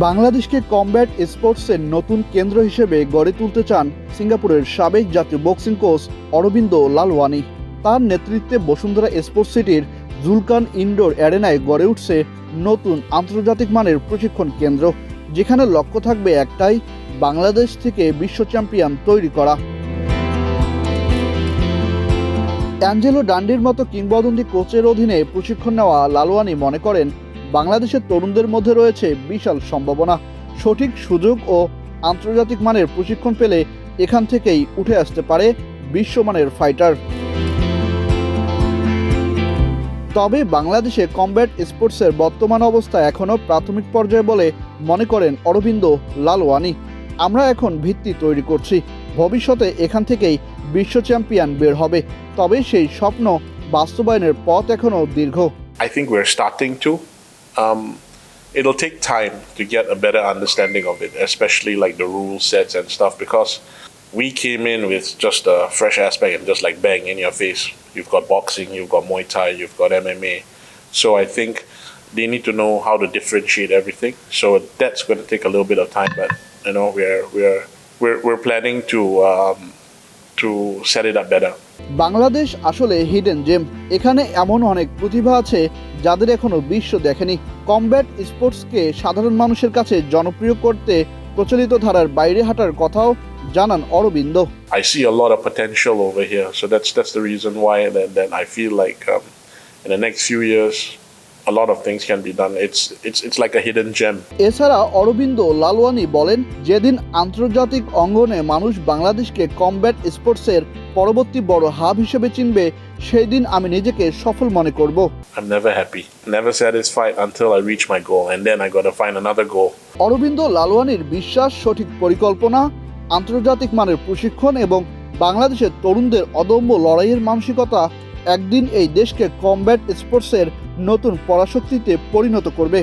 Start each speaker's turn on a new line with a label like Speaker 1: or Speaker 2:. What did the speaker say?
Speaker 1: বাংলাদেশকে কমব্যাট স্পোর্টসের নতুন কেন্দ্র হিসেবে গড়ে তুলতে চান সিঙ্গাপুরের সাবেক জাতীয় বক্সিং কোচ অরবিন্দ লালওয়ানি। তার নেতৃত্বে বসুন্ধরা স্পোর্টস সিটির জুলকান ইনডোর অ্যারেনায় গড়ে উঠছে নতুন আন্তর্জাতিক মানের প্রশিক্ষণ কেন্দ্র, যেখানে লক্ষ্য থাকবে একটাই, বাংলাদেশ থেকে বিশ্ব চ্যাম্পিয়ন তৈরি করা। অ্যাঞ্জেলো ডান্ডির মতো কিংবদন্তি কোচের অধীনে প্রশিক্ষণ নেওয়া লালওয়ানি মনে করেন, বাংলাদেশের তরুণদের মধ্যে রয়েছে বিশাল সম্ভাবনা। সঠিক সুযোগ ও আন্তর্জাতিক মানের প্রশিক্ষণ পেলে এখান থেকেই উঠে আসতে পারে বিশ্বমানের ফাইটার। তবে বাংলাদেশে কমব্যাট স্পোর্টসের বর্তমান অবস্থা এখনও প্রাথমিক পর্যায়ে বলে মনে করেন অরবিন্দ লালওয়ানি। আমরা এখন ভিত্তি তৈরি করছি, ভবিষ্যতে এখান থেকেই বিশ্ব চ্যাম্পিয়ন বের হবে, তবে সেই স্বপ্ন বাস্তবায়নের পথ এখনও দীর্ঘ।
Speaker 2: I think we're starting to. It'll take time to get a better understanding of it, especially like the rule sets and stuff, because we came in with just a fresh aspect and just like bang in your face. You've got boxing, you've got Muay Thai, you've got MMA. So I think they need to know how to differentiate everything. So that's going to take a little bit of time, but you know we're planning to set it up better.
Speaker 1: Bangladesh আসলে hidden gem. এখানে এমন অনেক প্রতিভা আছে যাদের এখনো বিশ্ব দেখেনি। Combat স্পোর্টসকে সাধারণ মানুষের কাছে জনপ্রিয় করতে প্রচলিত ধারার বাইরে হাঁটার কথাও জানান Aurobindo.
Speaker 2: I see a lot of potential over here, so that's the reason why that I feel like in the next few years a lot of things can be done. It's like a hidden gem.
Speaker 1: এছাড়া অরবিন্দ লালওয়ানি বলেন, যেদিন আন্তর্জাতিক অঙ্গনে মানুষ বাংলাদেশকে combat স্পোর্টসের পরবর্তী বড় হাব হিসেবে চিনবে, সেই দিন আমি নিজেকে সফল মনে করব।
Speaker 2: I'm never happy, never satisfied until I reach my goal, and then I got to find another goal.
Speaker 1: Aurobindo লালওয়ানির বিশ্বাস, সঠিক পরিকল্পনা, আন্তর্জাতিক মানের প্রশিক্ষণ এবং বাংলাদেশের তরুণদের অদম্য লড়াইয়ের মানসিকতা একদিন এই দেশকে কমব্যাট স্পোর্টসের নতুন পরাশক্তিতে পরিণত করবে।